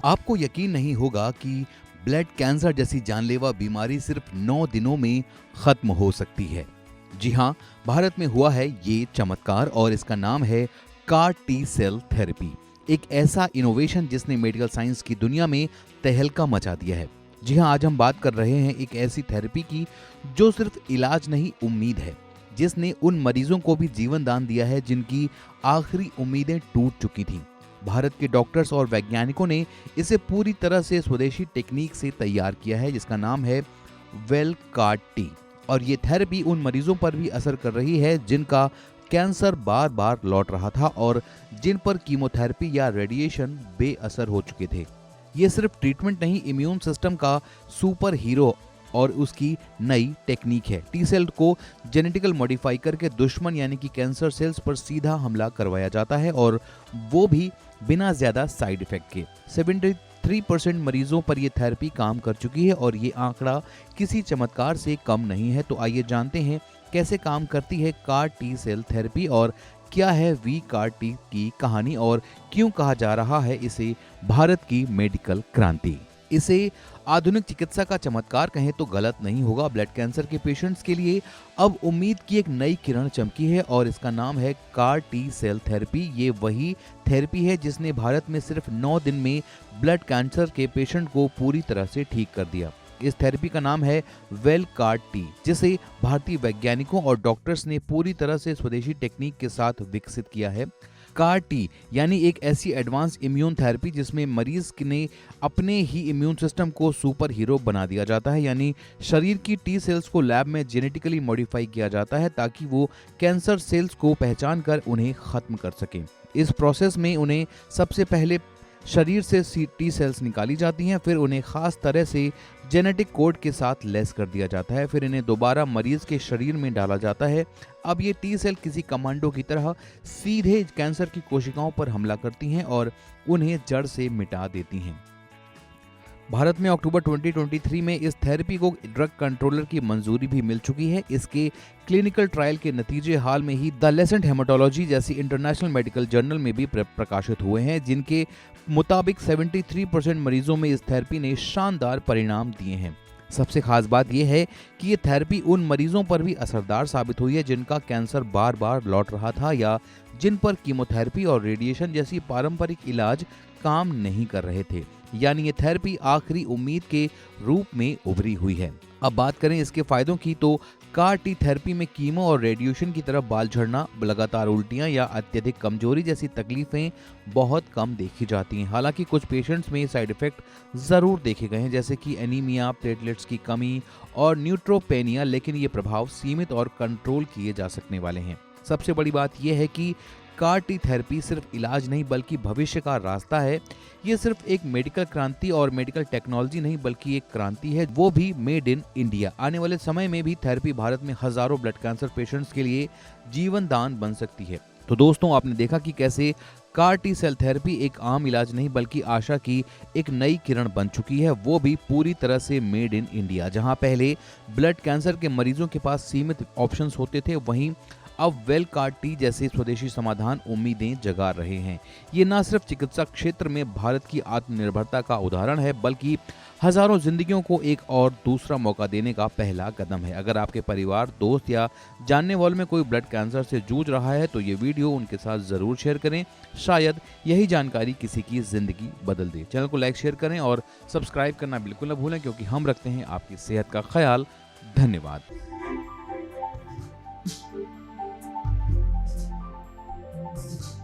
आपको यकीन नहीं होगा कि ब्लड कैंसर जैसी जानलेवा बीमारी सिर्फ 9 दिनों में खत्म हो सकती है। जी हाँ, भारत में हुआ है ये चमत्कार और इसका नाम है कार टी सेल थेरेपी। एक ऐसा इनोवेशन जिसने मेडिकल साइंस की दुनिया में तहलका मचा दिया है। जी हाँ, आज हम बात कर रहे हैं एक ऐसी थेरेपी की जो सिर्फ इलाज नहीं, उम्मीद है, जिसने उन मरीजों को भी जीवन दान दिया है जिनकी आखिरी उम्मीदें टूट चुकी थीं। भारत के डॉक्टर्स और वैज्ञानिकों ने इसे पूरी तरह से स्वदेशी टेक्निक से तैयार किया है, जिसका नाम है वेल कार्ड टी। और ये थेरेपी उन मरीजों पर भी असर कर रही है जिनका कैंसर बार बार लौट रहा था और जिन पर कीमोथेरेपी या रेडिएशन बेअसर हो चुके थे। ये सिर्फ ट्रीटमेंट नहीं, इम्यून सिस्टम का सुपर हीरो और उसकी नई टेक्निक है। टी सेल को जेनेटिकल मॉडिफाई करके दुश्मन यानी कि कैंसर सेल्स पर सीधा हमला करवाया जाता है और वो भी बिना ज्यादा साइड इफेक्ट के। 73% मरीजों पर यह थेरेपी काम कर चुकी है और ये आंकड़ा किसी चमत्कार से कम नहीं है। तो आइए जानते हैं कैसे काम करती है कार टी सेल थेरेपी और क्या है वी कार टी की कहानी और क्यों कहा जा रहा है इसे भारत की मेडिकल क्रांति। इसे आधुनिक चिकित्सा का चमत्कार कहें तो गलत नहीं होगा। ब्लड कैंसर के पेशेंट्स के लिए अब उम्मीद की एक नई किरण चमकी है और इसका नाम है कार टी सेल थेरेपी। ये वही थेरेपी है जिसने भारत में सिर्फ 9 दिन में ब्लड कैंसर के पेशेंट को पूरी तरह से ठीक कर दिया। इस थेरेपी का नाम है वेल कार्ड टी, जिसे भारतीय वैज्ञानिकों और डॉक्टर्स ने पूरी तरह से स्वदेशी टेक्निक के साथ विकसित किया है। कार टी यानी एक ऐसी एडवांस इम्यून थेरेपी जिसमें मरीज ने अपने ही इम्यून सिस्टम को सुपर हीरो बना दिया जाता है, यानी शरीर की टी सेल्स को लैब में जेनेटिकली मॉडिफाई किया जाता है ताकि वो कैंसर सेल्स को पहचान कर उन्हें खत्म कर सके। इस प्रोसेस में उन्हें सबसे पहले शरीर से टी सेल्स निकाली जाती हैं, फिर उन्हें खास तरह से जेनेटिक कोड के साथ लेस कर दिया जाता है, फिर इन्हें दोबारा मरीज के शरीर में डाला जाता है। अब ये टी सेल किसी कमांडो की तरह सीधे कैंसर की कोशिकाओं पर हमला करती हैं और उन्हें जड़ से मिटा देती हैं। भारत में अक्टूबर 2023 में इस थेरेपी को ड्रग कंट्रोलर की मंजूरी भी मिल चुकी है। इसके क्लिनिकल ट्रायल के नतीजे हाल में ही द लेसेंट हेमाटोलॉजी जैसी इंटरनेशनल मेडिकल जर्नल में भी प्रकाशित हुए हैं, जिनके मुताबिक 73% मरीजों में इस थेरेपी ने शानदार परिणाम दिए हैं। सबसे खास बात यह है कि ये थेरेपी उन मरीजों पर भी असरदार साबित हुई है जिनका कैंसर बार बार लौट रहा था या जिन पर कीमोथेरेपी और रेडिएशन जैसी पारंपरिक इलाज काम नहीं कर रहे थे, यानी ये थेरेपी आखिरी उम्मीद के रूप में उभरी हुई है। अब बात करें इसके फायदों की तो कार टी थेरेपी में कीमो और रेडिएशन की तरफ बाल झड़ना, लगातार उल्टियां या अत्यधिक कमजोरी जैसी तकलीफें बहुत कम देखी जाती हैं। हालांकि कुछ पेशेंट्स में साइड इफेक्ट जरूर देखे गए हैं, जैसे कि एनीमिया, प्लेटलेट्स की कमी और न्यूट्रोपेनिया, लेकिन ये प्रभाव सीमित और कंट्रोल किए जा सकने वाले हैं। सबसे बड़ी बात यह है कि कार टी थेरेपी सिर्फ इलाज नहीं बल्कि भविष्य का रास्ता है। ये सिर्फ एक मेडिकल क्रांति और मेडिकल टेक्नोलॉजी नहीं बल्कि एक क्रांति है, वो भी मेड इन इंडिया। आने वाले समय में भी थेरेपी भारत में हजारों ब्लड कैंसर पेशेंट्स के लिए जीवन दान बन सकती है। तो दोस्तों, आपने देखा कि कैसे कार टी सेल थेरेपी एक आम इलाज नहीं बल्कि आशा की एक नई किरण बन चुकी है, वो भी पूरी तरह से मेड इन इंडिया। जहां पहले ब्लड कैंसर के मरीजों के पास सीमित ऑप्शंस होते थे, वहीं अब वेल कार्ड टी जैसे स्वदेशी समाधान उम्मीदें जगा रहे हैं। ये न सिर्फ चिकित्सा क्षेत्र में भारत की आत्मनिर्भरता का उदाहरण है बल्कि हजारों जिंदगियों को एक और दूसरा मौका देने का पहला कदम है। अगर आपके परिवार, दोस्त या जानने वालों में कोई ब्लड कैंसर से जूझ रहा है तो ये वीडियो उनके साथ जरूर शेयर करें। शायद यही जानकारी किसी की जिंदगी बदल दे। चैनल को लाइक, शेयर करें और सब्सक्राइब करना बिल्कुल न भूलें, क्योंकि हम रखते हैं आपकी सेहत का ख्याल। धन्यवाद।